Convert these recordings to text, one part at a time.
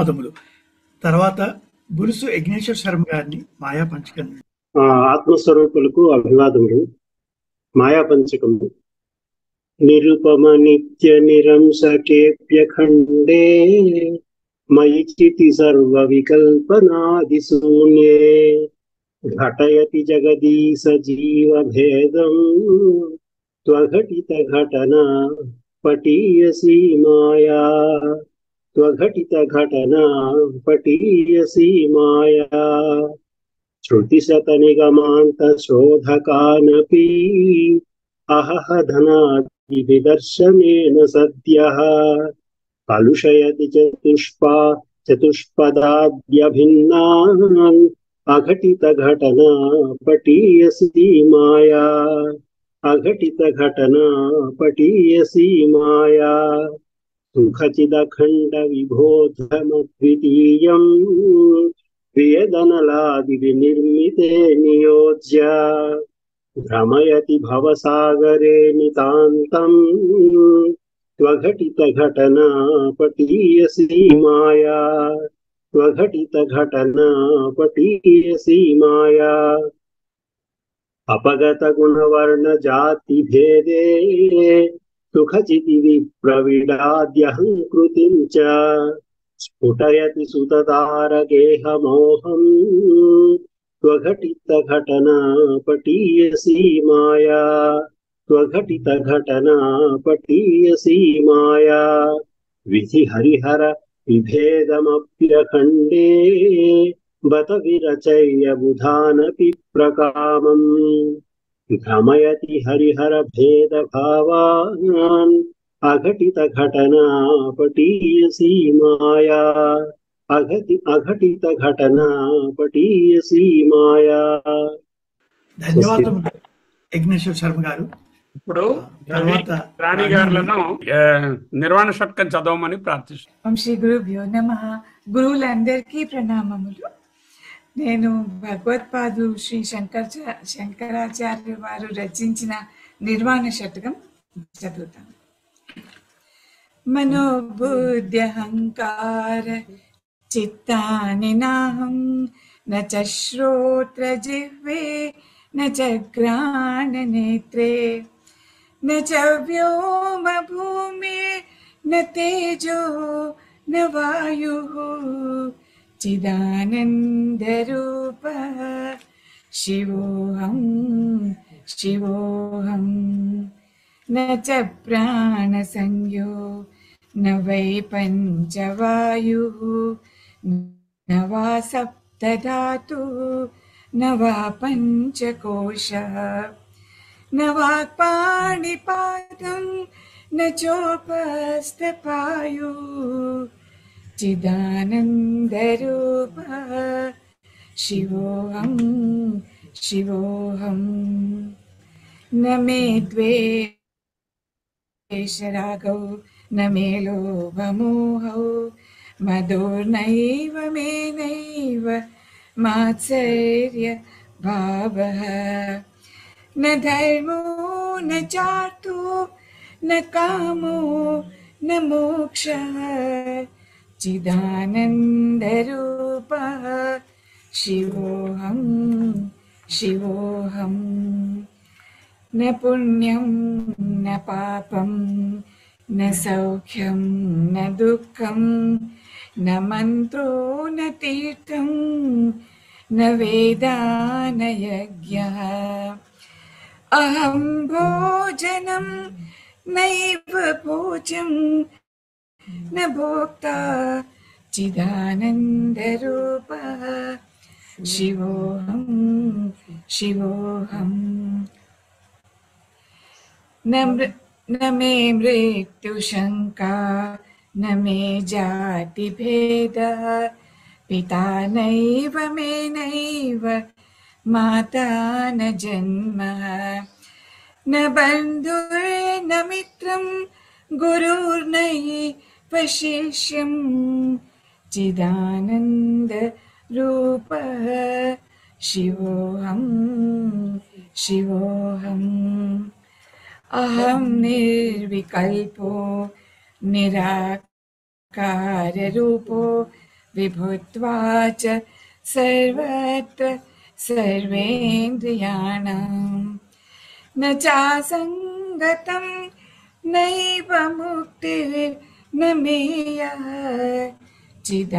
ధన్యవాదములు. తర్వాత బులుసు యజ్ఞేశ్వర శర్మ గారిని మాయా పంచకం. ఆత్మస్వరూపులకు అభివాదములు. మాయా పంచకము. నిరుపమ నిత్య నిరంశకేప్యఖండే మయి చితి సర్వ వికల్పనాది శూన్యే ఘటయతి జగదీశ జీవ భేదం త్వఘటిత ఘటనా పటీయసి మాయా త్వఘటిత ఘటనా పటీయసి మాయా శృతిశత నిగమాంత శోధకానపి అహహ ధనాది విదర్శనేన సద్యః కలుషయతి చతుష్పదాద్యభిన్నాన్ అఘటిత ఘటనా పటీయసి మాయా అఘటిత ఘటనా పటీయసి మాయా సుఖచిదఖండ విబోధమద్వితీయం ప్రియదనలాది వినిర్మితే నియోజ్య భ్రమయతి భవసాగరే నితాంతం త్వఘటిత ఘటనా పటీయసి మాయా త్వఘటిత ఘటనా పటీయసి మాయా అపగత గుణవర్ణ జాతి భేదే సుఖచితి విప్రవిడాద్యహంకృతిం చ స్ఫుటయతి సుతతారగేహమోహం త్వఘటిత ఘటనా పటీయసి మాయా త్వఘటిత ఘటనా పటీయసి మాయా విధి హరిహర విభేదమప్యఖండే బత విరచయ్య బుధానపి ప్రకామం భ్రమయతి హరిహర భేద భావాన్ అఘటిత ఘటనా పటీయసి మాయా అఘటిత ఘటనా పటీయసి మాయా. ధన్యవాదములు యజ్ఞేశ్వర శర్మ గారు. ఇప్పుడు రాణి గారులను నిర్వాణ షట్కం చదవమని ప్రార్థిస్తున్నాం. శ్రీ గురుభ్యో నమః. గురువులందరికీ ప్రణామములు. నేను భగవత్పాదు శ్రీ శంకరాచార్య వారు రచించిన నిర్వాణ షట్కం చదువుతాను. మనోబుద్ధ్యహంకార చిత్తాని నాహం న చ శ్రోత్ర జిహ్వే న చ ఘ్రాణ నేత్రే న చ వ్యోమ భూమి న తేజో న వాయుః చిదానంద రూప శివోహం శివోహం న చ ప్రాణ సంజ్ఞో న వై పంచవాయుః న వా సప్తధాతు న వా పంచకోశః న వాక్పాణిపాదం న చోపస్థపాయుః చిదానందరూప శివోహం శివోహం న మే ద్వేషరాగౌ న మే లోభమోహౌ మదోర్నైవ మే నైవ మాత్సర్య భావః న ధర్మో న చార్తో న కామో న మోక్షః చిదానందరూప శివోహం శివోహం న పుణ్యం న పాపం న సౌఖ్యం న దుఃఖం న మంత్రో న తీర్థం న వేదా న యజ్ఞః అహం భోజనం నైవ భోజం న భోక్తా చిదానందరూప శివోహం శివోహం న మే మృత్యుశంకా న మే జాతి భేద పితా నైవ మే నైవ మాతా న జన్మ న బంధుర్న మిత్రం గురుర్నైవ శిష్యం చిదానంద రూప శివోహం శివోహం అహం నిర్వికల్పో నిరాకార రూపో विभुत्वा च सर्वत्र सर्वेन्द्रियाणां न चासङ्गतं नैव मुक्तिर्न मेयः चिदानन्दरूपः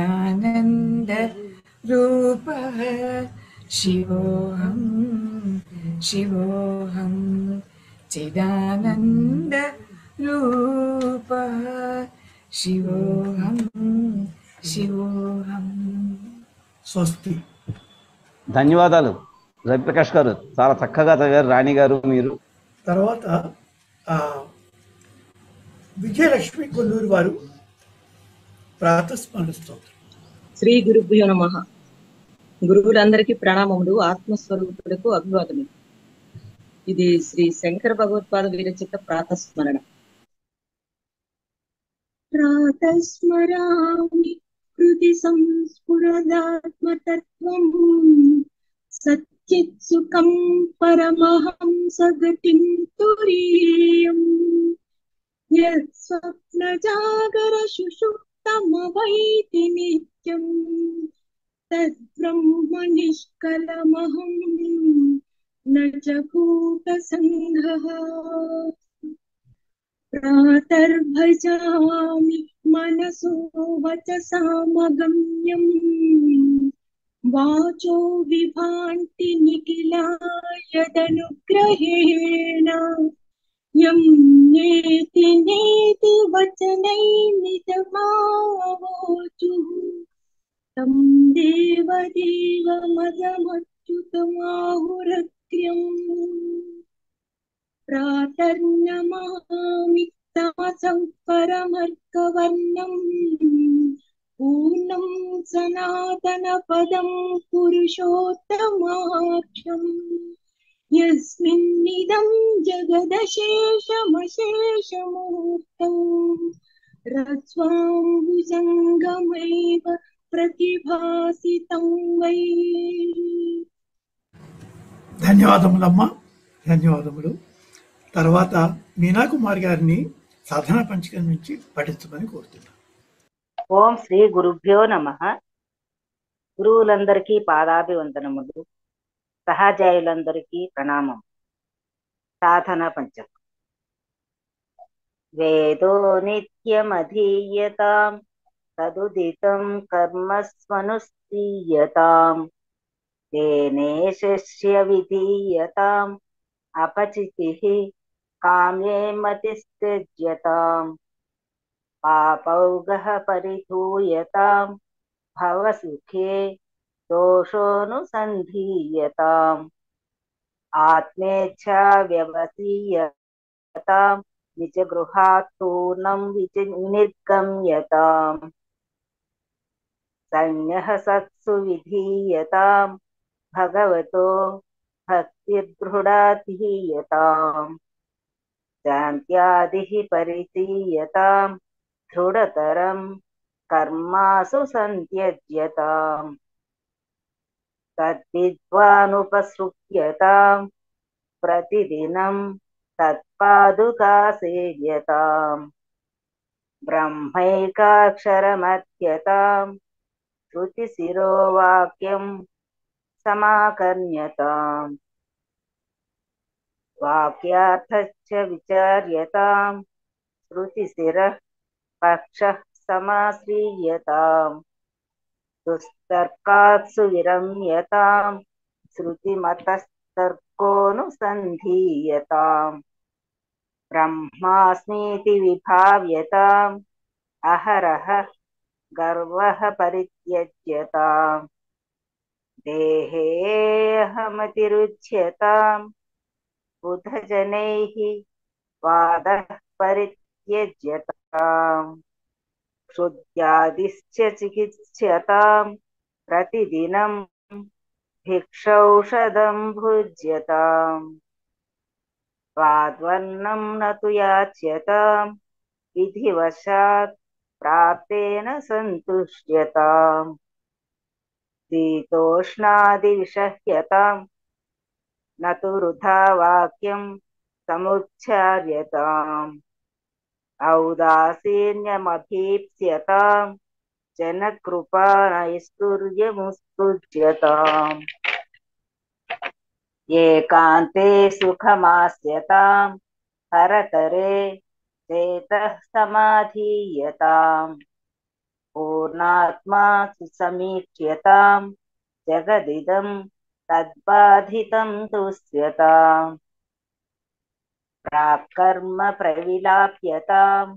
शिवोऽहं शिवोऽहं चिदानन्दरूपः शिवोऽहं शिवोऽहं. స్వస్తి. ధన్యవాదాలు రవిప్రకాష్ గారు, చాలా చక్కగా చదివారు. రాణి గారు మీరు. తర్వాత విజయలక్ష్మి కొల్లూరు వారు ప్రాతస్మరణ స్తోత్రం. శ్రీ గురుభ్యో నమః. గురువులందరికీ ప్రణామములు, ఆత్మస్వరూపులకు అభివాదములు. ఇది శ్రీ శంకర భగవత్పాద విరచిత ప్రాతస్మరణ. ప్రాతస్మరామి హృది సంస్ఫురదాత్మతత్వం సచ్చిత్ సుఖం పరమహంస గతిం తురీయం యత్ స్వప్న జాగర సుషుప్తమవైతి నిత్యం తద్బ్రహ్మ నిష్కలమహం న చ భూతసంఘః. ప్రాతర్భజామి మనసో వచసామగమ్యం వాచో విభాంతి నిఖిలాయదనుగ్రహేణ యం నేతి నేతి వచనైర్నిజమావోచుః తం దేవదేవమదమచ్యుతమాహురగ్ర్యం. ప్రాతర్నమామి తమసం పరమర్కవర్ణం పూర్ణం సనాతన పదం పురుషోత్తమాఖ్యం యస్మిన్నిదం జగదశేషమశేషమూర్తం రస్వాంబుజంగమైవ ప్రతిభాసితం వై. ధన్యవాదములమ్మా, ధన్యవాదములు. తర్వాత మీనాకుమారి గారిని సాధనా పంచకం నుంచి పఠించమని కోరుతున్నాను. ఓం శ్రీ గురుభ్యో నమః. గురువులందరికీ పాదాభివందనములు, సహజాయులందరికీ ప్రణామం. సాధన పంచకం. వేదో నిత్యమధీయతాం తదుదితం కర్మస్వనుష్ఠీయతాం తేనే శిష్య విధీయతాం అపచితిః కామ్యే మతిస్త్యజ్యతాం పాపౌఘః పరిధూయతాం భవసుఖే దోషోనుసంధీయతాం ఆత్మేచ్ఛా వ్యవసీయతాం నిజగృహాత్ పూర్ణం వినిర్గమ్యతాం సంజ్ఞః సత్సు విధీయతాం భగవతో భక్తిర్దృఢాధీయతాం శాంత్యాదిః పరిచీయతాం దృఢతరం కర్మాసు సంత్యజ్యతాం తద్విద్వానుపసృప్యతాం ప్రతిదినం తత్పాదుకా సేవ్యతాం బ్రహ్మైకాక్షరమధ్యతాం శృతిశిరోవాక్యం సమాకర్ణ్యతాం వాక్యార్థశ్చ విచార్యతాం శృతిశిరః పక్షః సమాశ్రీయతాం దుస్తర్కాత్సు విరమ్యతాం శృతిమతస్తర్కోనుసంధీయతాం బ్రహ్మాస్మీతి విభావ్యతాం అహరః గర్వః పరిత్యజ్యతాం దేహేऽహమతిరుచ్యతాం బుధజనైః వాదః పరిత్యజ్యతాం క్షుద్యాదిశ్చ చికిత్స్యతాం ప్రతిదినం భిక్షౌషధం భుజ్యతాం స్వాద్వర్ణం నతు యాచ్యతాం విధివశాత్ ప్రాప్తేన సంతుష్ట్యతాం శీతోష్ణాదివిషహ్యతాం నతు వృథా వాక్యం సముచ్చార్యతాం ఔదాసీన్యమభీప్స్యతాం जनकृपा नैष्ठुर्यमुत्सृज्यताम् एकान्ते सुखमास्यताम् हरतरे चेतः समाधीयताम् पूर्णात्मा सुसमीक्ष्यताम् जगदिदं तद्बाधितं तुष्यताम् प्राक्कर्म प्रविलाप्यताम्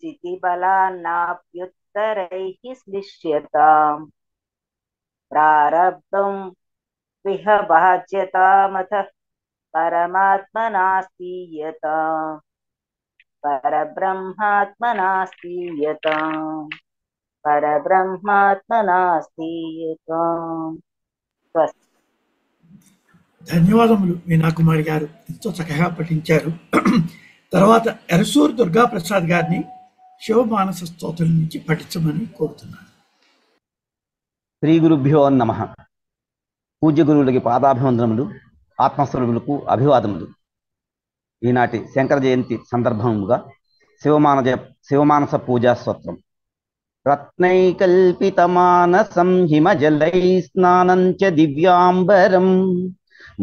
चितिबलान्नाप्युत्तरैः श्लिष्यताम् प्रारब्धं विह बाध्यतामथ परमात्मनास्ति यता परब्रह्मात्मनास्ति यता परब्रह्मात्मनास्ति यता స్వస్తి. ధన్యవాదములు మీనాకుమారి గారు, ఎంతో చక్కగా పఠించారు. తర్వాత ఎరసూరు దుర్గా ప్రసాద్ గారిని శివమానస స్తోత్రం నుంచి పఠించమని కోరుతున్నాను. శ్రీ గురుభ్యో నమః. పూజ్య గురువులకి పాదాభివందనములు, ఆత్మస్వరూపులకు అభివాదములు. ఈనాటి శంకర జయంతి సందర్భముగా శివమానస పూజా స్తోత్రం. రత్నైకల్పితమానసం హిమజలై స్నానం చ దివ్యాంబరం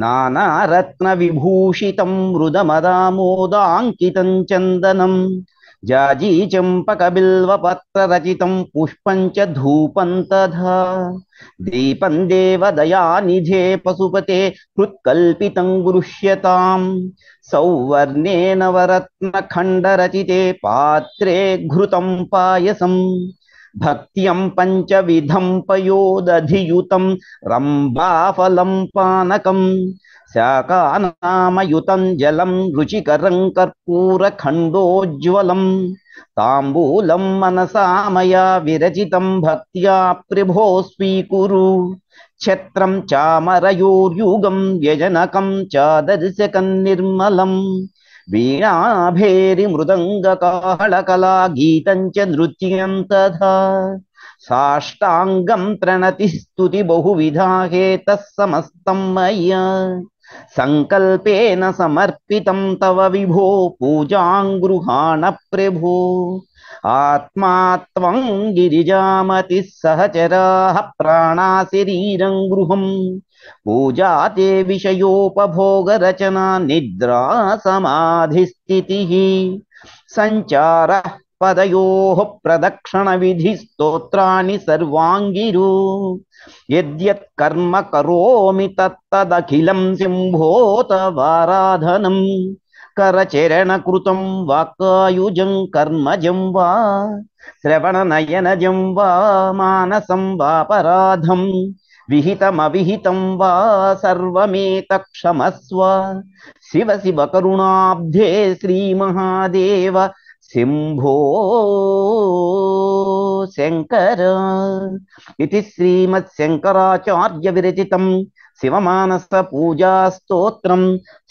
నానారత్న విభూషితం మృదమదామోదాంకితం చందనం జాజీ చంపక బిల్వపత్ర రచితం పుష్పం చ ధూపం తథా దీపం దేవదయానిధే పశుపతే హృత్కల్పితం గృహ్యతాం సౌవర్ణే నవరత్న ఖండరచితే పాత్రే ఘృతం పాయసం భక్త్యం పంచవిధం పయోదధియుతం రంభాఫలం పానకం శాకానామయుతం జలం రుచికరం కర్పూరఖండోజ్వలం తాంబూలం మనసామయా విరచితం భక్త్యా ప్రభో స్వీకురు ఛత్రం చామరయోర్యుగం వ్యజనకం చాదర్శకం నిర్మలం వీణాభేరి మృదంగకాళకలా గీతం చ నృత్యం తథా సాష్టాంగం ప్రణతి స్తుతి బహువిధా హేతః సమస్తం మయ్యా సంకల్పేన సమర్పితం తవ విభో పూజాం గృహాణ ప్రభో ఆత్మా త్వం గిరిజామతి సహచరాః ప్రాణా శరీరం గృహం పూజా తే విషయోపభోగరచనా నిద్రా సమాధిస్థితిః సంచారః పదయోః ప్రదక్షిణ విధి స్తోత్రాణి సర్వాంగిరో యద్యత్ కర్మ కరోమి తత్తదఖిలం శంభో తవారాధనం కరచరణ కృతం వాక్కాయుజం కర్మజం వా శ్రవణనయనజం వా మానసం వాపరాధం విహితమవిహితం వా సర్వమేతక్షమస్వ శివ శివ కరుణాబ్ధే శ్రీమహాదేవ శంభో శంకర. ఇది శ్రీమత్శంకరాచార్య విరచితం శివమానస పూజా స్తోత్రం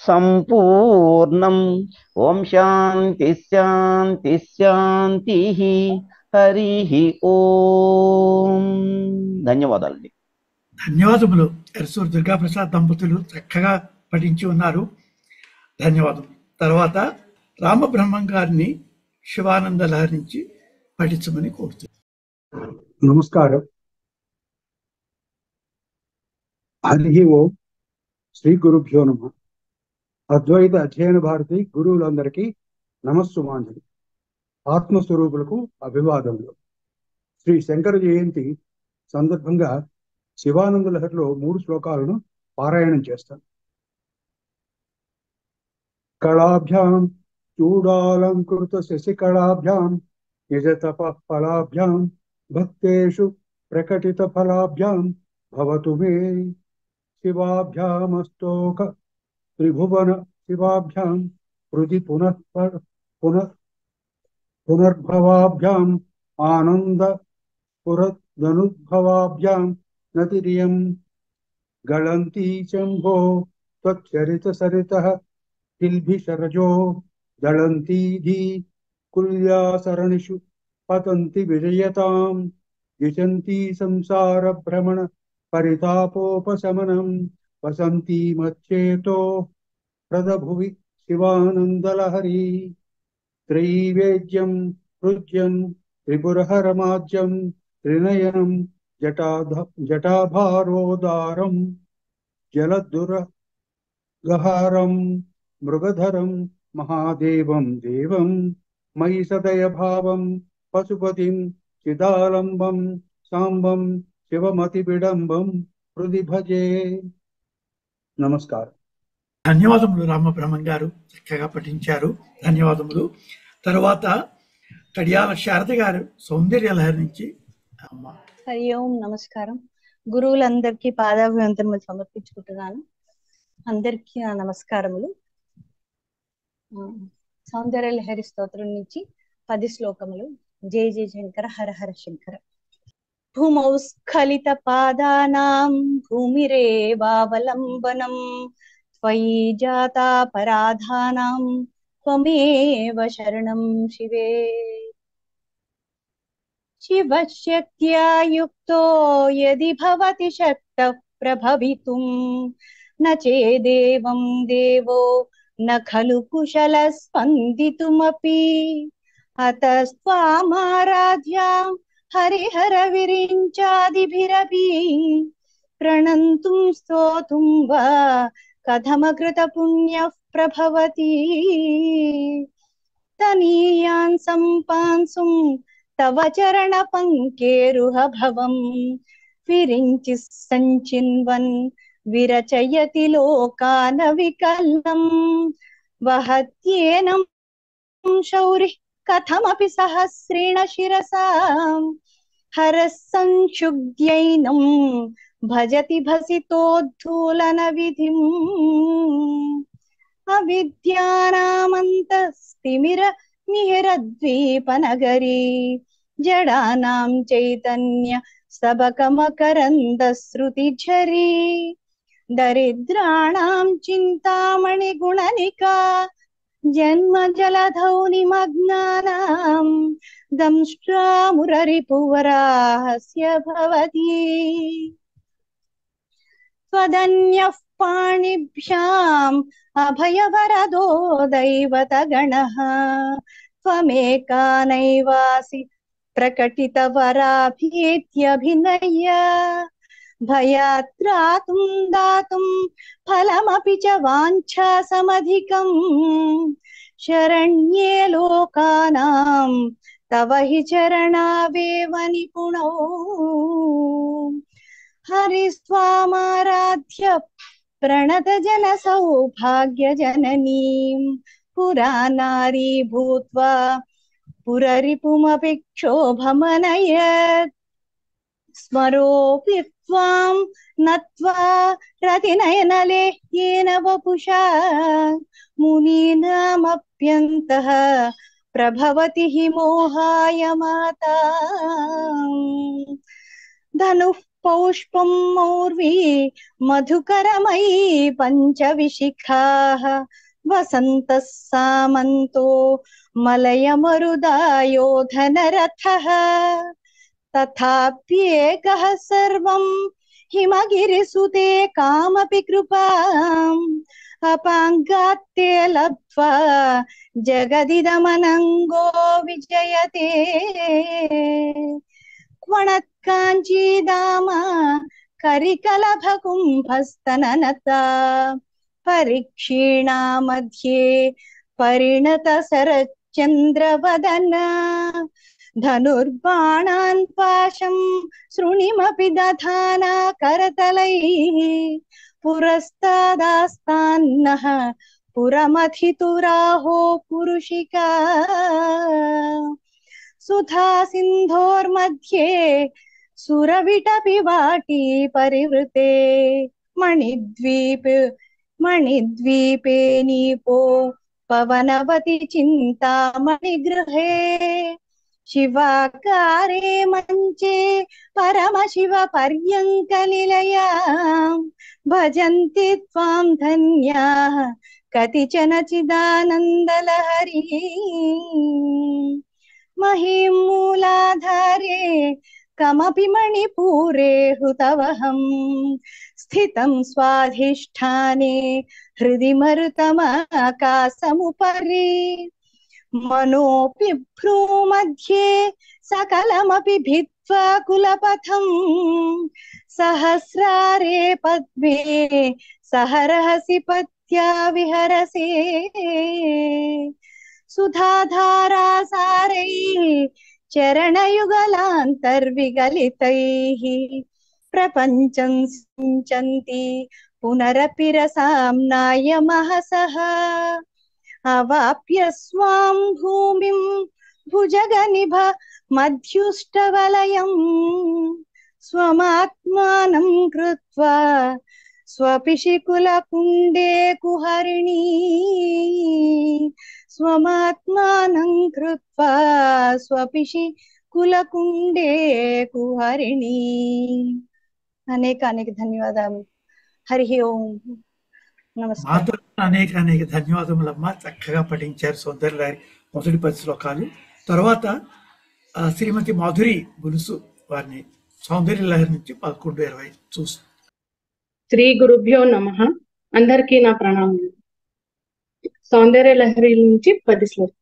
సంపూర్ణం. ఓం శాంతి శాంతి శాంతి. హరి ఓం. ధన్యవాదాలండి. ధన్యవాదములు. ఎరసూరు దుర్గా ప్రసాద్ దంపతులు చక్కగా పఠించి ఉన్నారు. ధన్యవాదం. తర్వాత రామబ్రహ్మం గారిని శివానంద లహరి నుంచి పఠించమని కోరుతున్నాను. నమస్కారం. హరి ఓం. శ్రీ గురుభ్యో నమః. అద్వైత అధ్యయన భారతి గురువులందరికీ నమస్సుమాంజలి. ఆత్మస్వరూపులకు అభివాదములు. శ్రీ శంకర జయంతి సందర్భంగా శివానంద లహరిలో 3 శ్లోకాలను పారాయణం చేస్తాను. కళాభ్యాం చూడాలంకృత శశికళాభ్యాం నిజ తప ఫలాభ్యాం భక్తేషు ప్రకటిత ఫలాభ్యాం భవతు మే శివాభ్యామస్తోక త్రిభువన శివాభ్యాం హృది పునర్భవాభ్యాం ఆనంద పురదనుద్భవాభ్యాం నతిరియం గళంతి శంభో త్వచ్చరిత సరితః కిల్భిషరజో దళంతీధి కుల్యాసరణిషు పతంతి విజయతాం దిశంతి సంసార భ్రమణ పరితాపోపశమనం వసంతి మచ్చేతో ప్రదభువి శివానందలహరి త్రైవేద్యం హృద్యం త్రిపురహరమాజ్యం त्रिनयनं जटाभारोदारं जलदुरगहारं मृगधरं महादेवं देवं मयि सदयभावं पशुपतिं चिदालम्बं साम्बं शिवमतिविडम्बं हृदि भजे. నమస్కారం. ధన్యవాదములు రామబ్రహ్మం గారు, చక్కగా పఠించారు. ధన్యవాదములు. తర్వాత కడియాల శారద గారు సౌందర్య లహరి నుంచి. అమ్మ హరి ఓం నమస్కారం. గురువులందరికీ పాదాభివందనములు సమర్పించుకుంటున్నాను. అందరికీ నా నమస్కారములు. సౌందర్య లహరి స్తోత్రం నుంచి 10 శ్లోకములు. జయ జయ శంకర, హర హర శంకర. భూమౌ స్ఖలిత పాదానాం భూమిరేవావలంబనం త్వయి జాతాపరాధానాం త్వమేవ శరణం శివే. శివశక్త్యా యుక్తో యది భవతి శక్తః ప్రభవితుం న చేదేవం దేవో న ఖలు కుశల స్పందితుమపి అతస్త్వామారాధ్యాం హరిహర విరించాదిభిరపి ప్రణంతుం స్తోతుం వా కథమకృత పుణ్యః ప్రభవతి. తనీయాన్ సంపాంసుం తవ చరణ పంకేరుహ భవం విరించి సంచిన్వన్ విరచయతి లోకాన వికల్లం వహత్యేనం శౌరి కథమపి సహస్రేణ శిరసా హరః సంక్షుబ్ధ్యైనం భజతి భసితోద్ధూలన విధిం. అవిద్యానామంతస్తిమిర నిహిరద్వీపనగరీ జడానాం చైతన్య సబకమకరంద శృతిఝరీ దరిద్రాణాం చింతామణి గుణనికా జన్మ జలధౌ నిమగ్నానాం దంష్ట్రామురరిపువరాహస్య భవతి. త్వదన్యః పాణిభ్యాం అభయవరదో దైవతగణః త్వమేకా నైవాసి ప్రకటితవరాభీత్యభినయ భయాత్రాతుం దాతుం ఫలమపి చ వాంఛాసమధికం శరణ్యే లోకానాం తవ హి చరణావేవ నిపుణౌ. హరిస్వామారాధ్య ప్రణత జన సౌభాగ్య జననీం పురానారీ భూత్వా పురరిపుమపి క్షోభమనయత్ స్మరోపి త్వాం నత్వా రతినయనలేహ్యేన వపుషా మునీనామప్యంతః ప్రభవతి హి మోహాయ మాతా. ధనుః పౌష్పం మౌర్వీ మధుకరమయీ పంచవిశిఖాః వసంతః సామంతో మలయమరుదాయో ధనరథః తథాప్యేకః సర్వం హిమగిరిసుతే కామపి కృపాం అపాంగాత్తే లబ్ధ్వా జగదిదమనంగో విజయతే. క్వణత్కాంచీదామ కరికలభకుంభస్తననతా పరిక్షీణా మధ్యే పరిణత శరచంద్రవదన ధనుర్బాణాన్ పాశం శృణిమపి దధానా కరతలైః పురస్తాదాస్తాన్నః పురమథితురాహో పురుషికా. సుధా సింధోర్मध्ये సురవిటపి వాటీ పరివృతే మణిద్వీపే నీపో పవనవతి చింతామణి గృహే శివాకారే మంచే పరమశివ పర్యంక నిలయాం భజంతి త్వాం ధన్యాః కతిచన చిదానందలహరీ. మహీం మూలాధారే కమపి మణిపూరే హృతవహం స్థితం స్వాధిష్ఠానే హృది మరుతమాకాశముపరి మనోపి భ్రూమధ్యే సకలమపి భిత్తి कृत्वा कुलपथं सहस्रारे पद्मे सहरहसि पत्या विहरसे सुधाधारासारैः चरणयुगलान्तर्विगलितैः प्रपञ्चं सिञ्चन्ति पुनरपि रसां नायमहसः अवाप्य स्वां भूमिं भुजगनिभ मध्युष्टवलयं स्वमात्मानं कृत्वा स्वपिशिकुलकुण्डे कुहरिणी स्वमात्मानं कृत्वा स्वपिशिकुलकुण्डे कुहरिणी। అనేక ధన్యవాదాలు. హరి ఓం. నమస్కారం. మాతో అనేక ధన్యవాదములమ్మా. చక్కగా పఠించారు సౌందర్యలహరి మొదటి 10 శ్లోకాలు. తర్వాత శ్రీమతి మాధురి గులుసు వారిని సౌందర్యలహరి నుంచి 11-20 చూసి. శ్రీ గురుభ్యో నమః. అందరికీ నా ప్రణామాలు. సౌందర్యలహరి నుంచి 10 శ్లోకం.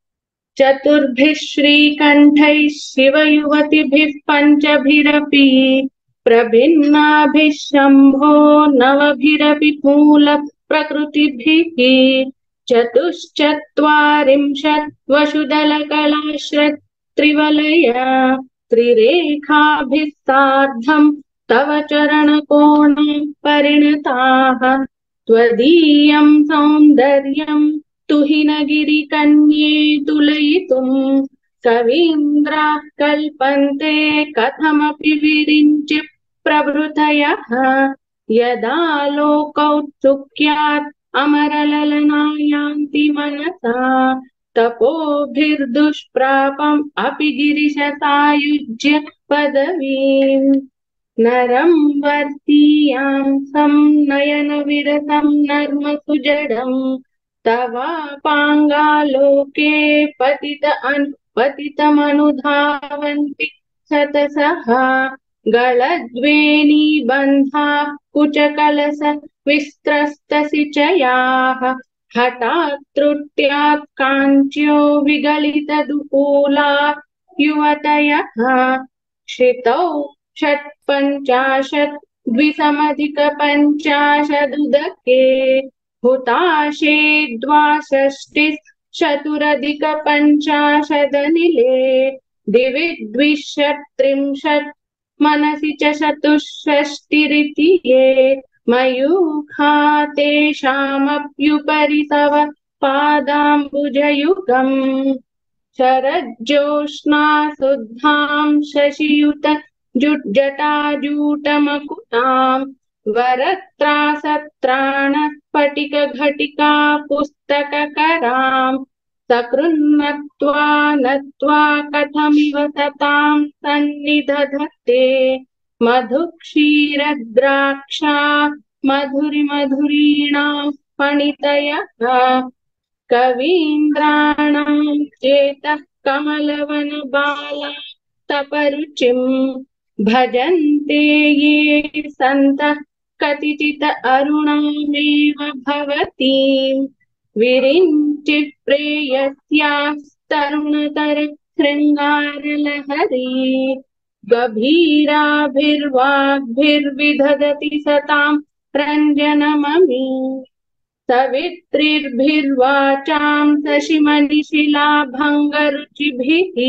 చతుర్భిః శ్రీకంఠైః శివయువతిభిః పంచభిరపి प्रभिन्नाभिः शम्भो नवभिरपि मूल प्रकृतिभिः चतुश्चत्वारिंशत् वसुदलकलाश्रत्रिवलया त्रिरेखाभिः सार्धं तव चरणकोण परिणताः त्वदीयं सौन्दर्यं तुहिनगिरिकन्ये तुलयितुं कवीन्द्राः कल्पन्ते कथमपि विरिञ्चि प्रभृतयः यदा लोकौत्सुक्यात् अमरललनायान्ति मनसा तपोभिर्दुष्प्रापम् अपि गिरिशसायुज्य पदवीम् नरं वर्तीयां नयन विरसं नर्म सुजडम् तवापाङ्गालोके पतितमनुधावन्ति शतसः गलद्वेणीबन्धा कुचकलश विस्त्रस्तसिचयाः हठात् त्रुट्यात् काञ्च्यो विगलितदुकूला युवतयः क्षितौ 50 द्विसमधिकपञ्चाशदुदके हुताशे 62 चतुरधिकपञ्चाशदनिले दिवि 230 मनसि च 64 ये मयूखा तेषामप्युपरि तव पादाम्बुजयुगम् शरज्योत्स्ना शुद्धां शशियुत जटाजूटमकुटाम् वरत्रासत्राण स्फटिक घटिका पुस्तककराम् सकृन्नत्वा नत्वा कथमिव सतां सन्निधधते मधुक्षीरद्राक्षा मधुरीणां फणितयः कवीन्द्राणां चेतः कमलवनबाला तपरुचिम् भजन्ते ये सन्तः कतिचित् अरुणामेव भवतीम् विरिञ्चि प्रेयस्यास्तरुणतर शृङ्गारलहरी गभीराभिर्वाग्भिर्विदधति सतां रञ्जनममी सवित्रीर्भिर्वाचां शशिमणिशिलाभङ्गरुचिभिः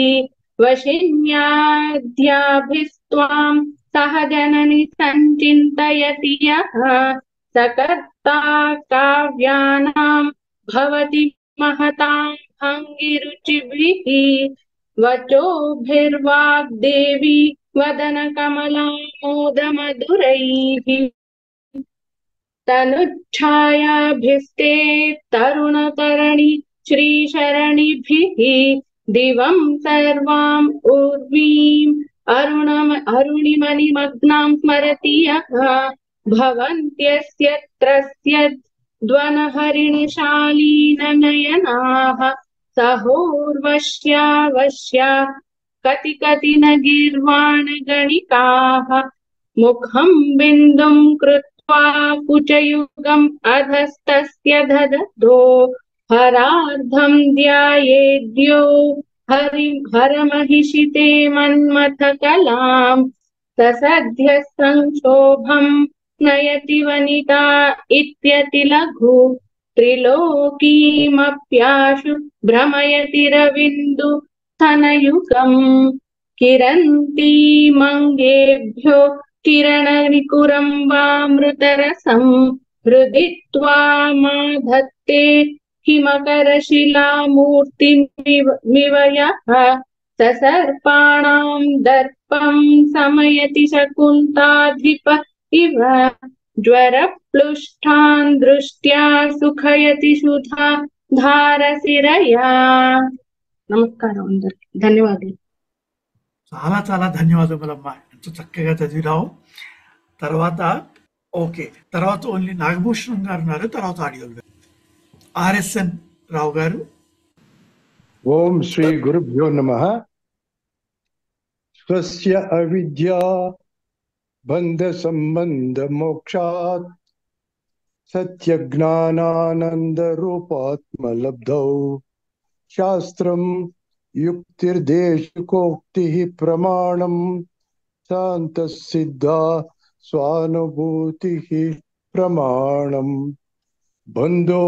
वशिन्याद्याभिस्त्वां सह जननि सञ्चिन्तयति यः सकर्ता काव्यानां भवति महतां भङ्गिरुचिभिः वचोभिर्वाग्देवी वदनकमलामोदमधुरैः तनुच्छायाभिस्ते तरुणतरणि श्रीशरणिभिः दिवं सर्वाम् उर्वीम् अरुणिमणिमग्नां स्मरति यः भवन्त्यस्य द्वनहरिणशालीननयनाः सहोर्वश्या कति न गीर्वाणगणिकाः मुखं बिन्दुं कृत्वा कुचयुगम् अधस्तस्य ददतो हरार्धं ध्यायेद्यो हरमहिषिते मन्मथ कलां ससद्य संक्षोभं नयति वनिता इत्यतिलघु त्रिलोकीमप्याशु भ्रमयति रविन्दु स्तनयुगम् किरन्तीमङ्गेभ्यो किरणनिकुरम्बामृतरसं हृदि त्वामाधत्ते हिमकरशिलामूर्तिमिव यः ससर्पाणां दर्पं समयति शकुन्ताधिप इव ज्वरप्लुष्ठान् दृष्ट्या सुखयति सुधा धारसिरया. నమస్కారం అందరికి, ధన్యవాదాలు. చాలా చాలా ధన్యవాదములమ్మా, ఎంత చక్కగా చదివినావు. తర్వాత ఓన్లీ నాగభూషణం గారు ఉన్నారు, తర్వాత ఆడియో ఆర్ఎస్ఎన్ రావు గారు. ఓం శ్రీ గురుభ్యో నమః. స్వస్య అవిద్యా బంధ సంబంధ మోక్షాత్ సత్య జ్ఞానానంద రూపాత్మలబ్ధౌ శాస్త్రం యుక్తిర్దేశికోక్తి ప్రమాణం శాంత సిద్ధా స్వానుభూతి ప్రమాణం బంధో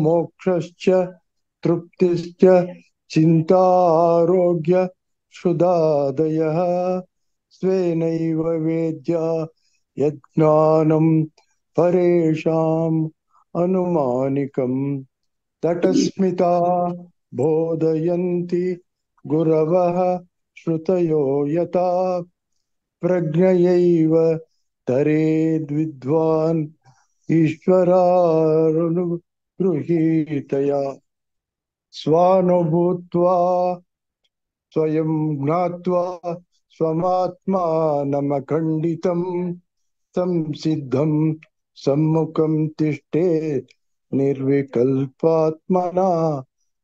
మోక్షశ్చ తృప్తిశ్చ చింతారోగ్య క్షుదాదయః స్వేనైవ వేద్యా యజ్ఞానం పరేషాం అనుమానికం తటస్మితా బోధయంతి గురవః శ్రుతయో యథా ప్రజ్ఞయైవ తరేద్విద్వాన్ ఈశ్వరానుగృహీతయా స్వానుభూత్వా స్వయం జ్ఞాత్వా స్వమాత్మానమఖండితం సంసిద్ధం సమ్ముఖం తిష్టేత్ నిర్వికల్పాత్మనా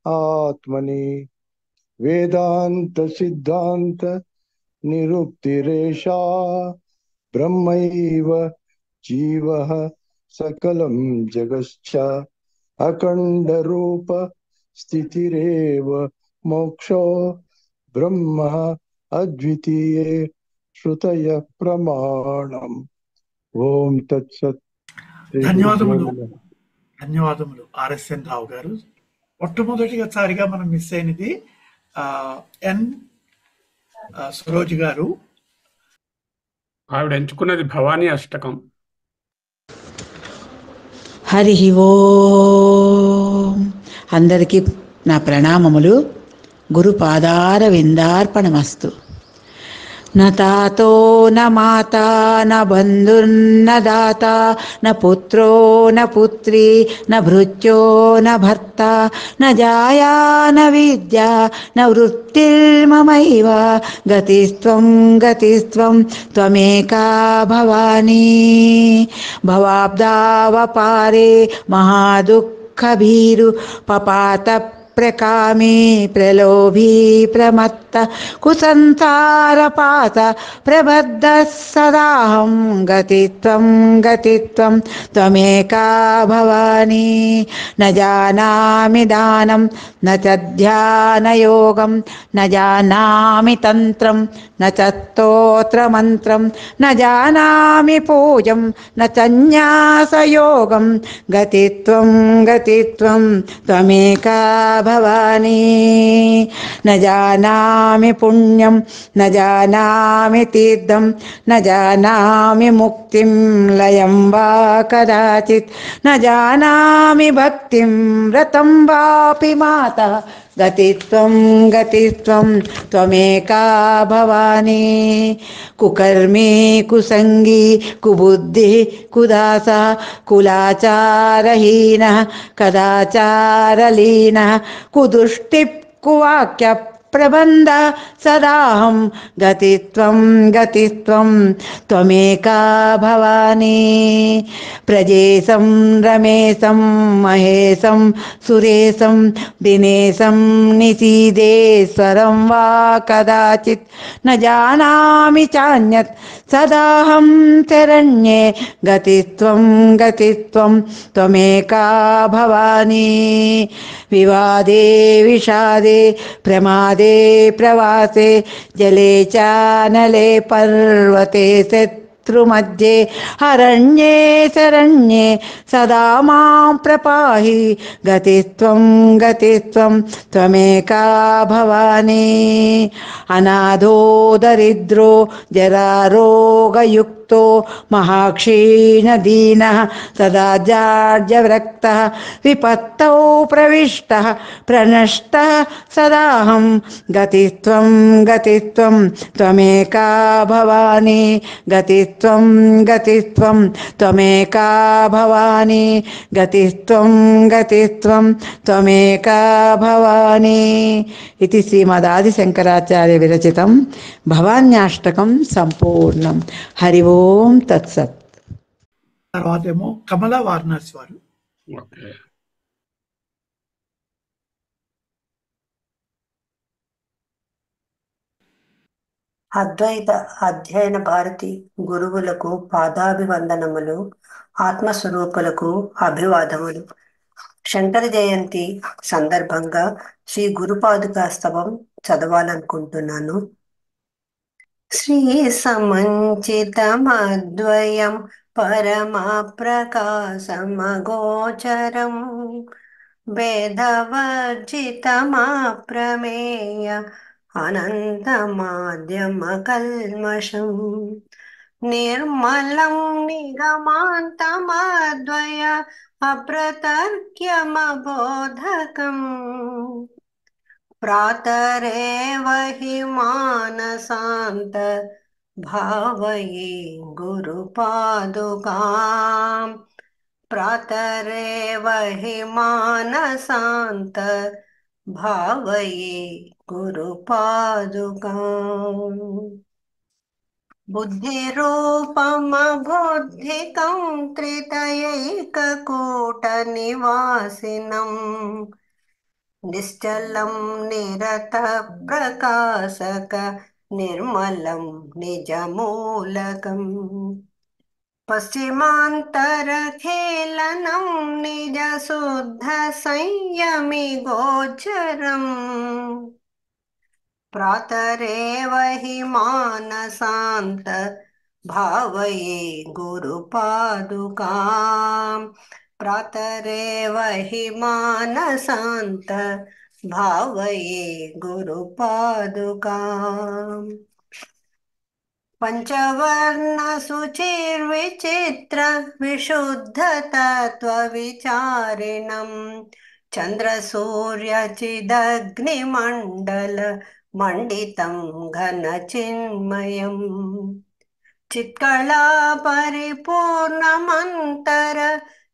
ఆత్మని వేదాంత సిద్ధాంత నిరుక్తిరేషా బ్రహ్మైవ జీవః సకలం జగశ్చ అఖండ రూప స్థితిరేవ మోక్షో బ్రహ్మ అద్వితీయే శ్రుతయ ప్రమాణం. ఓం తత్సత్. ధన్యవాదములు ఆర్ఎస్ఎన్ రావు గారు. మొట్టమొదటిసారిగా మనం మిస్ అయినది ఎన్ సరోజ్ గారు. ఆవిడ ఎంచుకున్నది భవానీ అష్టకం. హరి ఓం. అందరికీ నా ప్రణామములు. గురు పాదార విందార్పణమస్తు. న తాతో న మాతా న బంధుర్న దాత న పుత్రో న పుత్రీ న భృత్యో న భర్త న జాయా న విద్యా న వృత్తిర్మమైవ గతిస్త్వం గతిస్త్వం త్వమేకా భవానీ భవాబ్దావపారే మహాదుఃఖభీరు పపాత ప్రకామే ప్రలోభీ ప్రమత్త కుసంసారపాత ప్రబద్ధ సదాహం గతిత్వం గతిత్వం త్వమేకా భవానీ న జానామి దానం న చ ధ్యానయోగం న జానామి తంత్రం న చ స్తోత్రమంత్రం న జానామి పూజం న చ న్యాసయోగం గతిత్వం గతిత్వం త్వమేకా భవానీ న జానామి పుణ్యం న జానామి తీర్థం న జానామి ముక్తిం లయం వా కదాచిత్ న జానామి భక్తిం వ్రతం వాపి మాతః గతిత్వం గతిత్వం త్వమేకా భవానీ కుకర్మే కుసంగీ కుబుద్ధి కుదాస కులాచారహీనః కదాచారలీనః కుదుష్టి కువాక్య ప్రబంధ సదాహం గతిత్వం గతిత్వం త్వమేకా భవానీ ప్రజేశం రమేశం మహేశం సురేశం దినేశం నిశీదేశ్వరం వా కదాచిత్ న జానామి చాన్యత్ సదాహం శరణ్యే గతిత్వం గతిత్వం త్వమేకా భవానీ వివాదే విషాదే ప్రమాదే पादे प्रवासे जले चानले पर्वते शत्रुमध्ये हरण्ये शरण्ये सदा मां प्रपाहि गतित्वं गतित्वं त्वमेका भवानी अनाथो दरिद्रो जरारोगयुक्तो महाक्षीणदीनः सदा जाड्यव्रक्तः विपत्तौ प्रविष्टः प्रनष्टः सदाहं गतित्वं गतित्वं त्वमेका भवानी गतित्वं गतित्वं त्वमेका भवानी गतित्वं गतित्वं त्वमेका भवानी इति श्रीमदादिशङ्कराचार्य विरचितं भवान्याष्टकं సంపూర్ణం. హరి ఓం తత్సత్. తర్వాత ఏమో కమలా వారణాసి వారు. ఓకే. అద్వైత అధ్యయన భారతి గురువులకు పాదాభివందనములు, ఆత్మస్వరూపులకు అభివాదములు. శంకర జయంతి సందర్భంగా శ్రీ గురుపాదుకాస్తవం చదవాలనుకుంటున్నాను. శ్రీ సమంచితమద్వయం పరమా ప్రకాశమగోచరం వేదవర్జితమప్రమేయ అనంతమాద్యమకల్మషం నిర్మలం నిగమాంతమద్వయ అప్రతర్క్యమబోధకం ప్రాతరేవ హి మానసాంత భావయే గురుపాదుకాం ప్రాతరేవ హి మానసాంత భావయే గురుపాదుకాం బుద్ధిరూపమబుద్ధికం త్రితయైకకూటనివాసినం నిశ్చలం నిరతప్రకాశక నిర్మలం నిజమూలకం పశ్చిమాంతరఖేళనం నిజశుద్ధ సంయమి గోచరం ప్రాతరేవ హి మానసాంత భావయే గురుపాదుకాం ప్రాతరేవ హి మానసాంత భావయే గురుపాదుకాం పంచవర్ణ శుచిర్విచిత్ర విశుద్ధ తత్వ విచారిణం చంద్రసూర్యచిదగ్నిమండల మండితం ఘన చిన్మయం చిత్కళా పరిపూర్ణమంతర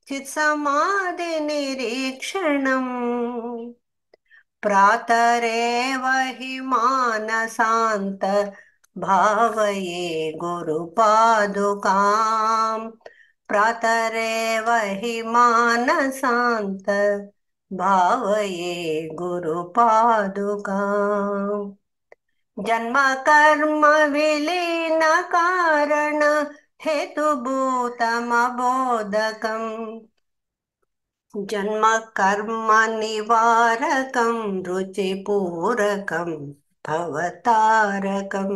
చిత్సమాధి నిరీక్షణం ప్రాతరేవ హి మానసాంత భావయే గురుపాదుకాం ప్రాతరేవ హి మానసాంత భావయే గురుపాదుకాం జన్మ కర్మ విలీన కారణ హేతుభూతమబోధకం జన్మ కర్మ నివారకం రుచిపూరకం భవతారకం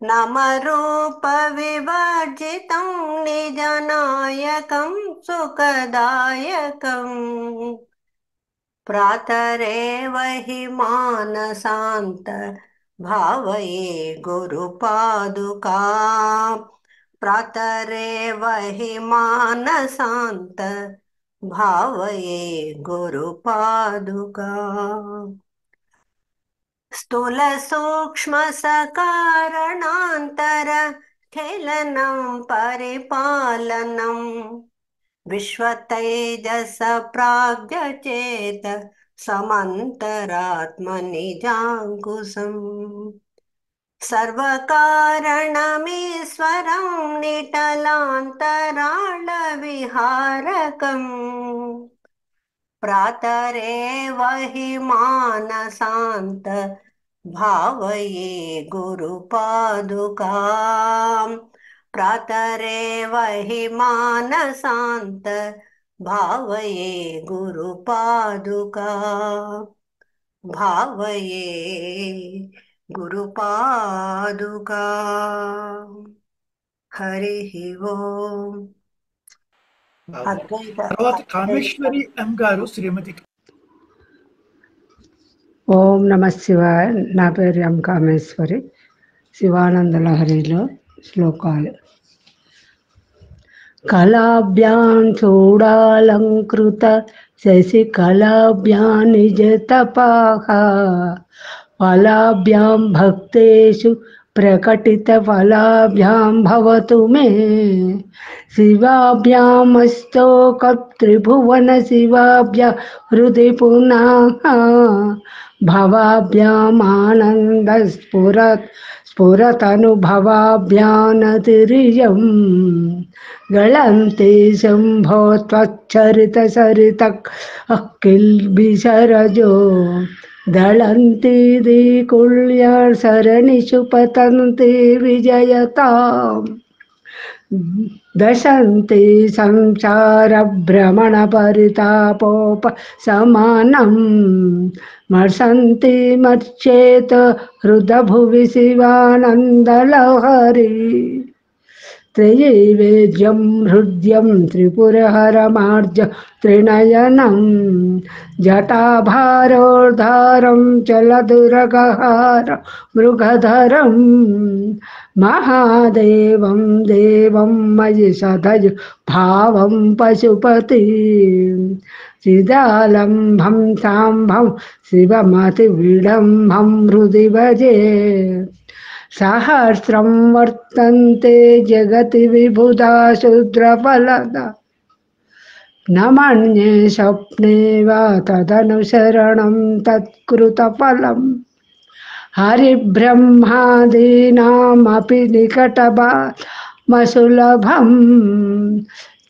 నామరూప వివర్జితం నిజనాయకం సుఖదాయకం ప్రాతరేవ హి మానసాంత భావయే గురుపాదుకాం ప్రాతరేవ హి మానసాంత భావయే గురుపాదుకాం స్థూల సూక్ష్మ సకారణాంతర ఖేళనం పరిపాలనం విశ్వతైజస ప్రాజ్ఞచేత సమంతరాత్మ నిజాంకుశం సర్వకారణమీశ్వరం నిటలాంతరాళ విహారకం ప్రాతరేవ హి మానసాంత భావయే గురుపాదుకాం ప్రాతరేవ హి మానసాంత భావయే గురుపాదుకాం भावये गुरुपादुका हरिः ओम् अद्वैत తర్వాత अद्वैत కామేశ్వరి ఎం గారు శ్రీమతి ఓం నమ శివాయ. నా పేరు ఎం కామేశ్వరి. శివానంద లహరిలో శ్లోకాలు. కళాభ్యాం చూడాలంకృత శశికళాభ్యాం నిజతపాః ఫలాభ్యాం భక్తేషు ప్రకటిత ఫలాభ్యాం భవతు మే శివాభ్యామస్తోక త్రిభువన శివాభ్యా హృది పునః భవాభ్యామానంద స్ఫురతనుభవాభ్యానతిరియం గళంతే శంభో త్వచ్చరిత సరిత కిల్బిషరజో దళంతి దీకుల్య సరణిషు పతంతి విజయతాం దశంతి సంసార భ్రమణ పరితాపోప సమానం మర్శంతి మర్చేత హృదభువి శివానందలహరి త్రైవేద్యం హృద్యం త్రిపురహరమార్జ త్రినయనం జటాభారోద్ధారం చలదురగహార మృగధరం మహాదేవం దేవం మయి సదయు భావం పశుపతి చిదాలంబం సాంబం శివమతి విడంబం హృది భజే సహస్రం వర్తంతే జగతి విబుధా శూద్రఫలద నమన్యే స్వప్నే వా తదనుసరణం తత్కృతఫలం హరిబ్రహ్మాదీనామపి నికటబామసులభం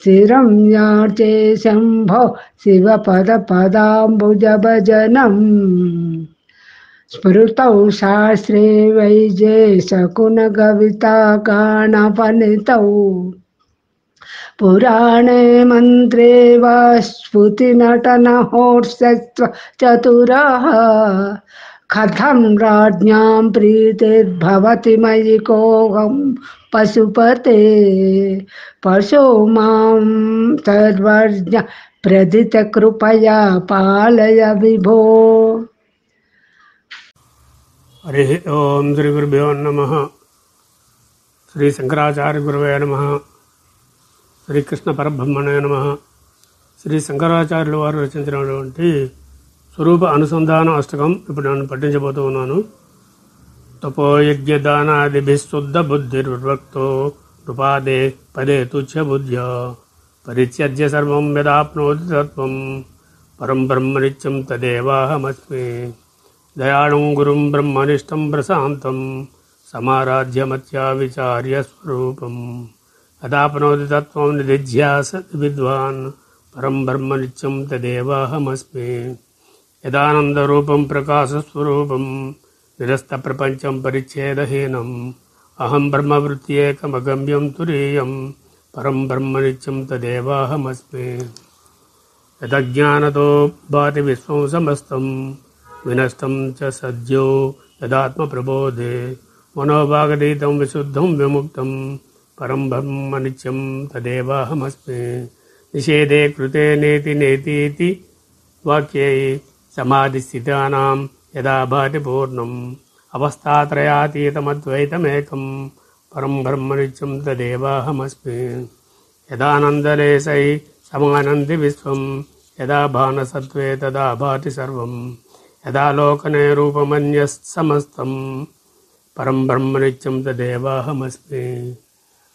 చిరం యాచే శంభో శివపద పదాంబుజ భజనం స్మృతౌ శాస్త్రే వైజే సకున కవితా గానపనితౌ పురాణే మంత్రే వా స్ఫుతి నటన హోత్సత్వ చతురః కథం రాజ్ఞాం ప్రీతిర్భవతి మయి కోహం పశుపతే పశో మాం సర్వజ్ఞ ప్రదిత కృపయా పాలయ విభో. హరి ఓం శ్రీ గురుభ్యో నమః. శ్రీ శంకరాచార్య గురవే నమః. శ్రీకృష్ణ పరబ్రహ్మణే నమః. శ్రీ శంకరాచార్యుల వారు రచించినటువంటి స్వరూప అనుసంధాన అష్టకం ఇప్పుడు నేను పఠించబోతూ ఉన్నాను. తపోయజ్ఞదానాదిభిశుద్ధ బుద్ధిర్వక్తో నృపాదే పదే తుచ్చ బుద్ధ్యా పరిత్యజ్య సర్వం యదాప్నోతి తత్వం పరం బ్రహ్మ నిత్యం తదేవాహమస్మి దయాళుం గురుం బ్రహ్మనిష్టం ప్రశాంతం సమారాధ్యమత్యా విచార్య స్వరూపం యదాప్నోతి తత్వం నిధిధ్యాస విద్వాన్ పరం బ్రహ్మ నిత్యం తదేవాహమస్మి యదానందరూపం ప్రకాశస్వరూపం నిరస్త ప్రపంచం పరిచ్ఛేదహీనం అహం బ్రహ్మవృత్యేకమగమ్యం తురీయం పరం బ్రహ్మ నిత్యం తదేవాహమస్మి యదజ్ఞానతో భాతి విశ్వం సమస్తం వినష్టం చ సద్యో యదాత్మ ప్రబోధే మనోభాగతీతం విశుద్ధం విముక్తం పరం బ్రహ్మ నిత్యం తదేవాహమస్మి నిషేధే కృతే నేతి నేతీతి వాక్యై సమాధిస్థితానాం యదా భాతి పూర్ణం అవస్థాత్రయాతీతమద్వైతమేకం పరం బ్రహ్మ నిత్యం తదేవాహమస్మి యదానందలేశై సమానంది విశ్వం యదా భానసత్వే తదా భాతి సర్వం యదా లోకనే రూపమన్యస్సమస్తం పరం బ్రహ్మ నిత్యం తదేవాహమస్మి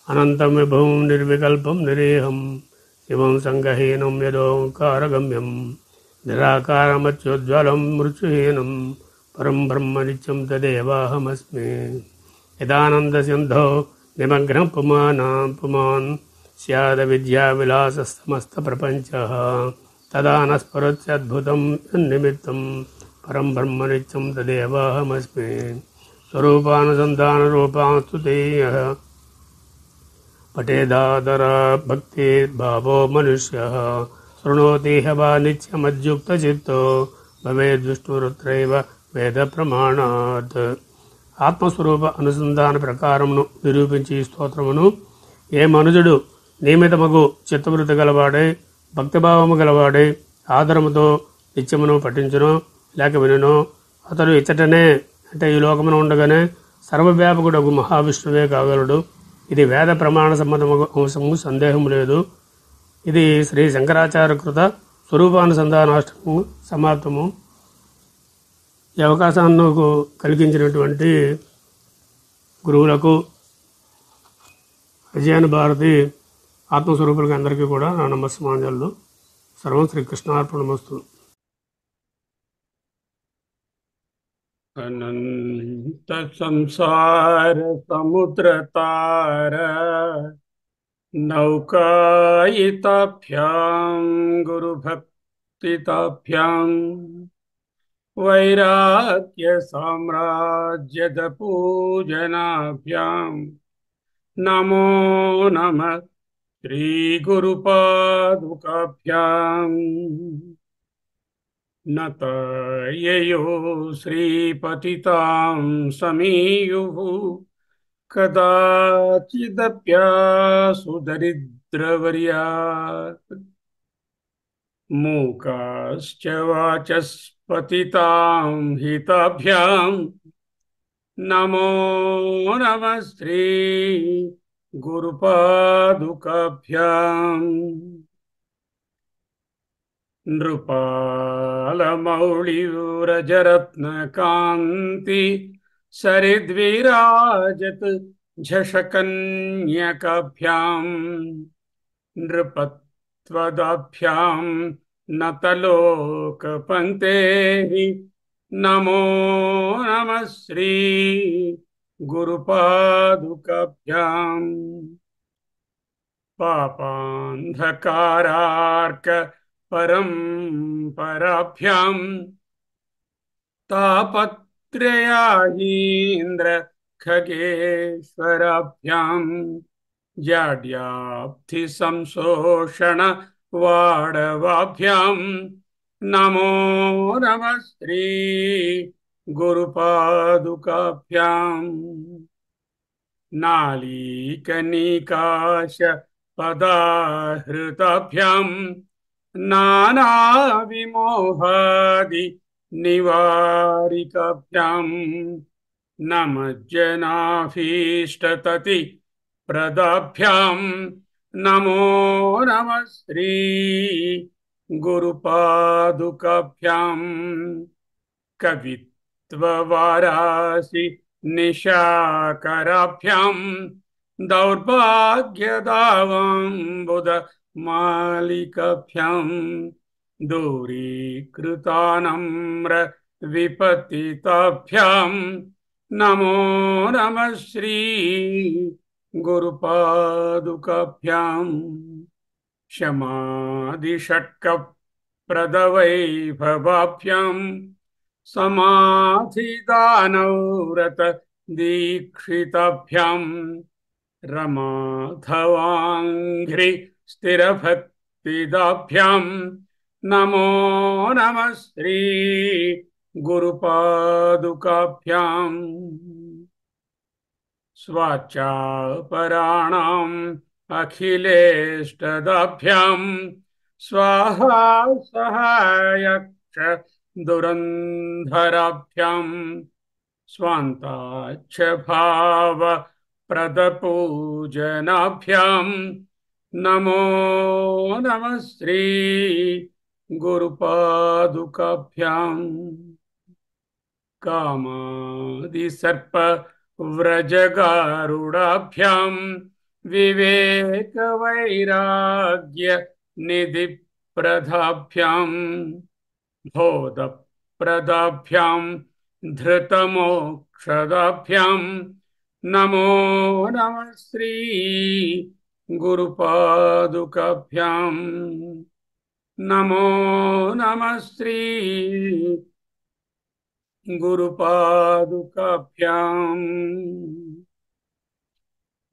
అనంతం విభుం నిర్వికల్పం నిరీహం శివం సంగహీనం యదోంకారగమ్యం నిరాకారమత్యోజ్వలం మృత్యుహీనం పరం బ్రహ్మ నిత్యం తదేవాహమస్మి యదానందసింధో నిమగ్నం పుమాన్ స్యాద విద్యావిలాసస్తమస్తప్రపంచः తదా న స్ఫురత్యద్భుతం నిమిత్తం పరం బ్రహ్మ నిత్యం తదేవాహమస్మి స్వరూపానుసంధానరూపాంస్తుతేయః పఠేదాదర భక్తిర్భావో మనుష్యः శృణోతి హ వా నిత్యమద్యుక్తచిత్తో భవేద్విష్ణురుత్రైవ వేద ప్రమాణాత్. ఆత్మస్వరూప అనుసంధాన ప్రకారమును నిరూపించి ఈ స్తోత్రమును ఏ మనుజుడు నియమితమగు చిత్తవృత్తి గలవాడై భక్తిభావము గలవాడై ఆదరముతో నిత్యమును పఠించునో లేక వినునో అతడు ఇచ్చటనే అంటే ఈ లోకమున ఉండగానే సర్వవ్యాపకుడగు మహావిష్ణువే కాగలడు. ఇది వేద ప్రమాణ సమ్మతమగు అంశము, సందేహము లేదు. ఇది శ్రీ శంకరాచార్యకృత స్వరూపానుసంధానాష్టము సమాప్తము. ఈ అవకాశాన్ని కలిగించినటువంటి గురువులకు, అజయాన భారతి ఆత్మస్వరూపులకి అందరికీ కూడా నా నమస్మాంజలు. సర్వం శ్రీకృష్ణార్పణమస్తు. అనంత సంసార సముద్రతార నౌకాయితాభ్యాం గురుభక్తితాభ్యాం వైరాగ్య సామ్రాజ్యద పూజనాభ్యాం నమో నమః శ్రీ గురుపాదుకాభ్యాం. నతయయో శ్రీపతితాం సమీయుః కదాచిదప్యాసు దరిద్రవర్యాత్. మూకాశ్చ వాచస్పతితాం హితాభ్యాం నమో నమః శ్రీ గురుపాదుకాభ్యాం. నృపాలమౌళివ్రజరత్నకాంతి సరిద్విరాజత్ ఝషకన్యకాభ్యాం నృపత్వదాభ్యాం నతలోకపంతేః నమో నమః శ్రీ గురుపాదుకాభ్యాం. పాపాంధకారార్క పరంపరాభ్యాం తాపత్రయాహీంద్ర ఖగేశ్వరాభ్యాం జాడ్యాబ్ధి సంశోషణ వాడవాభ్యాం నమో నమః శ్రీ గురుపాదుకాభ్యాం. నాళీకనికాశ పదాహృతాభ్యాం నానావిమోహాది నివారికాభ్యాం నమజ్జనాభీష్టతతి ప్రదాభ్యాం నమో నమః శ్రీ గురుపాదుకాభ్యాం. కవిత్వవారాసి నిశాకరాభ్యాం దౌర్భాగ్యదావాంబుద మాలికాభ్యాం దూరీకృతానమ్ర విపతితాభ్యాం నమో నమః శ్రీ గురుపాదుకాభ్యాం. శమాదిషట్క ప్రదవైభవాభ్యాం సమాధిదానవ్రత దీక్షితాభ్యాం రమాధవాంఘ్రి స్థిరభక్తిదాభ్యాం నమో నమః శ్రీ గురుపాదుకాభ్యాం. స్వాచ్చాపరాణాం అఖిలేష్టదాభ్యాం స్వాహా సహాయక్ష దురంధరాభ్యాం స్వాంతాచ్చ భావ ప్రదపూజనాభ్యాం నమో నమః శ్రీ గురుపాదుకాభ్యాం. కామాదిసర్ప వ్రజగారుడాభ్యాం వివేకవైరాగ్య నిధిప్రదాభ్యాం బోధప్రదాభ్యాం ధృతమోక్షదాభ్యాం నమో నమః శ్రీ గురుపాదుకాభ్యాం. నమో నమః శ్రీ గురుపాదుకాభ్యాం.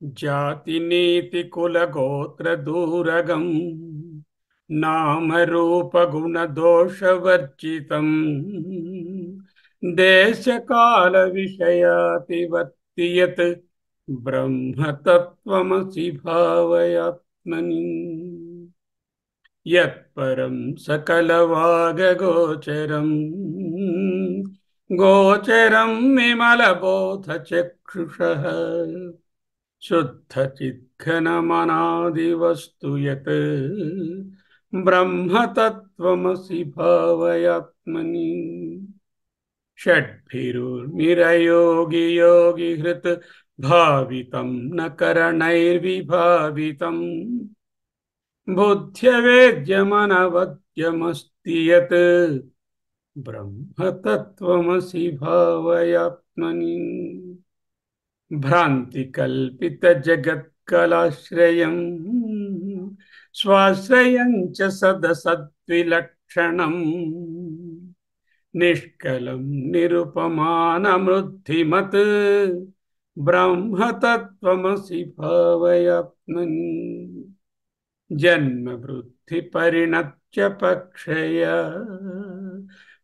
జాతి నీతి కుల గోత్ర దూరగం नामरूपगुणदोषवर्जितं देशकालविषयातिवर्ति यत् ब्रह्मतत्त्वमसि भावयात्मनि यत्परं सकलवागगोचरं गोचरं विमलबोधचक्षुषः शुद्धचिद्घनमनादिवस्तु यत् ब्रह्मतत्त्वमसि भावयात्मनि षड्भिरुर्निरयोगियोगिहृत् भावितं न करणैर्विभावितं बुद्ध्यवेद्यमनवद्यमस्ति यत् ब्रह्मतत्त्वमसि भावयात्मनि भ्रान्तिकल्पितजगत्कलाश्रयं स्वाश्रयं च सदसद्विलक्षणं निष्कलं निरुपमानमृद्धिमत् ब्रह्मतत्त्वमसि भावयात्मनि जन्मवृद्धिपरिणत्य पक्षय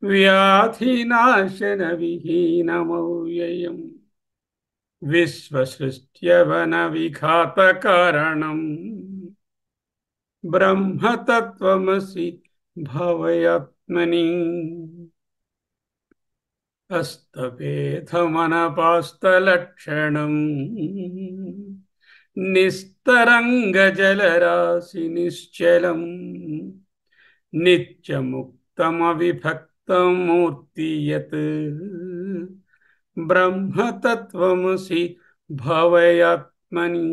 व्याधिनाशनविहीनमव्ययम् विश्वसृष्ट्यवनविघातकारणम् ब्रह्मतत्त्वमसि भावयात्मनि हस्तभेदमनपास्तलक्षणम् निस्तरङ्गजलराशि निश्चलम् नित्यमुक्तमविभक्तमूर्ति यत् ब्रह्मतत्त्वमसि भावयात्मनि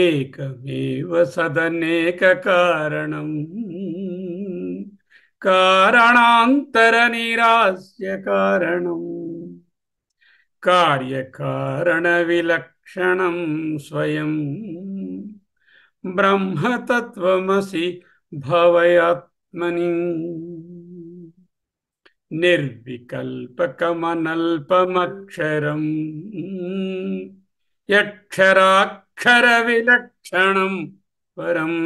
एकमेव सदनेककारणम् कारणान्तरनिरास्य कारणम् कार्यकारणविलक्षणं स्वयं ब्रह्मतत्त्वमसि भावयात्मनि निर्विकल्पकमनल्पमक्षरम् यक्षराक्षरविलक्षणं परम्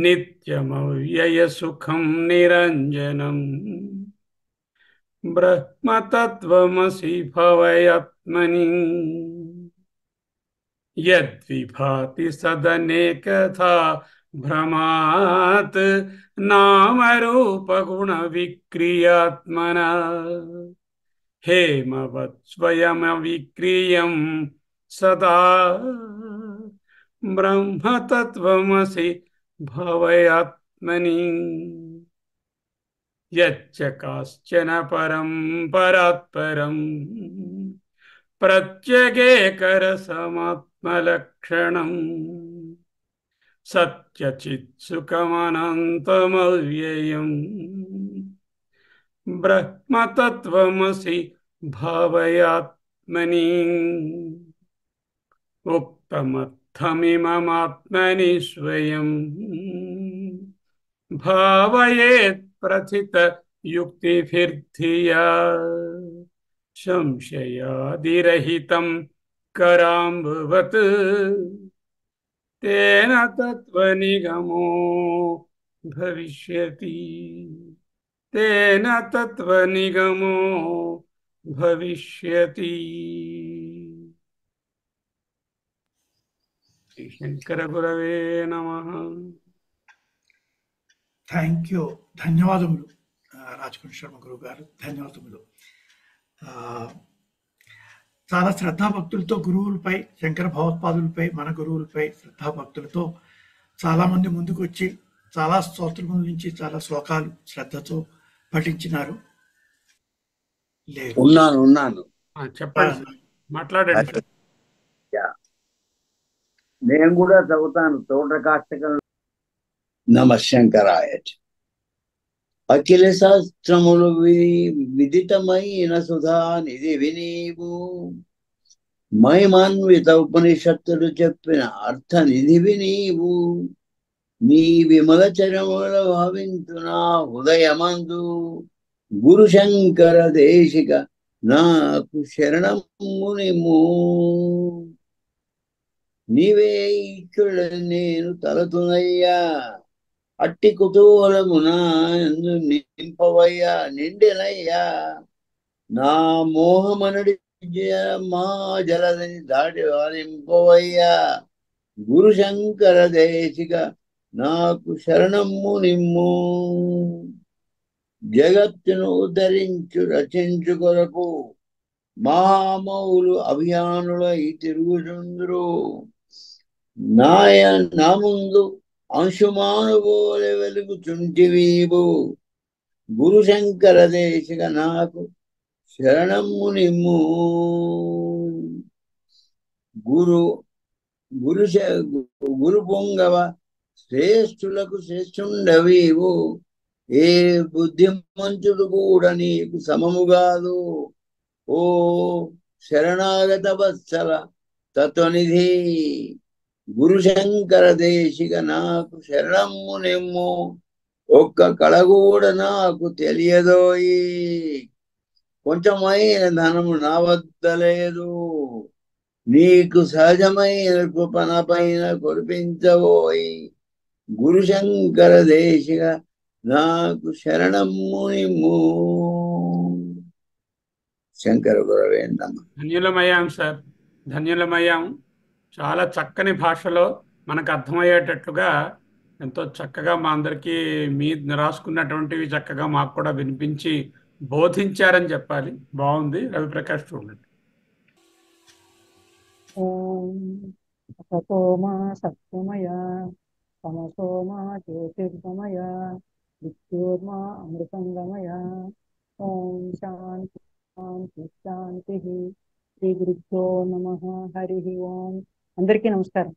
नित्यमव्ययसुखं निरञ्जनम् ब्रह्मतत्त्वमसि भावयात्मनि यद्विभाति सदनेकथा भ्रमात् नामरूपगुणविक्रियात्मना हेमवत् स्वयमविक्रियं सदा ब्रह्मतत्त्वमसि भावयात्मनि यच्च काश्चन परं परात्परं प्रत्यगेकरसमात्मलक्षणम् सत्यचित्सुखमनन्तमव्ययम् ब्रह्मतत्त्वमसि भावयात्मनि उक्तमर्थमिममात्मनि स्वयं भावयेत् प्रथित युक्तिभिर्धिया संशयादिरहितं कराम्बुवत् तेन तत्त्वनिगमो भविष्यति तेन तत्त्वनिगमो भविष्यति। श्री शंकर गुरवे नमः। థ్యాంక్ యూ, ధన్యవాదములు రాజకుండ శర్మ గురువు గారు, ధన్యవాదములు. చాలా శ్రద్ధాభక్తులతో గురువులపై, శంకర భగవత్పాదులపై, మన గురువులపై శ్రద్ధాభక్తులతో చాలా మంది ముందుకు వచ్చి చాలా స్తోత్రముల నుంచి చాలా శ్లోకాలు శ్రద్ధతో పఠించినారు. లేదు ఉన్నాను చెప్పండి, మాట్లాడండి. నేను కూడా చదువుతాను. తోటకాష్టకం. నమశంకరాయ. అఖిల శాస్త్రములు విదితమైన సుధా నిధి వినీవు, మహిమాన్విత ఉపనిషత్తులు చెప్పిన అర్థ నిధివి నీవు. నీ విమల చరముల భావించునా హృదయమందు, గురు శంకర దేశిక నాకు శరణమునిము. నీవే ఇచ్చుడని నేను తలతునయ్యా. అట్టి కుతూహలమున ఎందు నింపవయ్యా నిండినయ్యా. నా మోహమనడి మా జలదని దాటి వారింపవయ్యా. గురు శంకర దేశిక నాకు శరణము నిమ్ము. జగత్తును ఉద్ధరించు రచించు కొరకు మామౌలు అభియానులై తిరుగుచుందురు. నా ముందు అంశుమానుబోలె వెలుగుచుంటివీవు. గురు శంకర దేశిక నాకు శరణము నిమ్ము. గురు గురు గురు పొంగవ శ్రేష్ఠులకు శ్రేష్ఠుండవీవు. ఏ బుద్ధిమంతుడు కూడా నీకు సమము కాదు. ఓ శరణాగత వత్సల తత్వనిధి గురు శంకర దేశిక నాకు శరణము నిమ్ము. ఒక్క కళ కూడా నాకు తెలియదోయి. కొంచెమైన ధనము నా వద్ద లేదు. నీకు సహజమైన కృపణ పైన కురిపించబోయి. గురు శంకర దేశిక నాకు శరణము నిమ్ము. శంకర గురవే నమః. ధన్యులమయ్యాం సార్, ధన్యులమయ్యాం. చాలా చక్కని భాషలో మనకు అర్థమయ్యేటట్లుగా ఎంతో చక్కగా మా అందరికీ మీ రాసుకున్నటువంటివి చక్కగా మాకు కూడా వినిపించి బోధించారని చెప్పాలి. బాగుంది. రవిప్రకాష్ చూడండి. ఓం అసతో మా సత్యమయ తమసో మా జ్యోతిర్గమయ విద్యోర్మా అమృతంగమయ. ఓం శాంతి శాంతి శాంతి. శ్రీ గురుభ్యో నమః. హరి ఓం. అందరికీ నమస్కారం.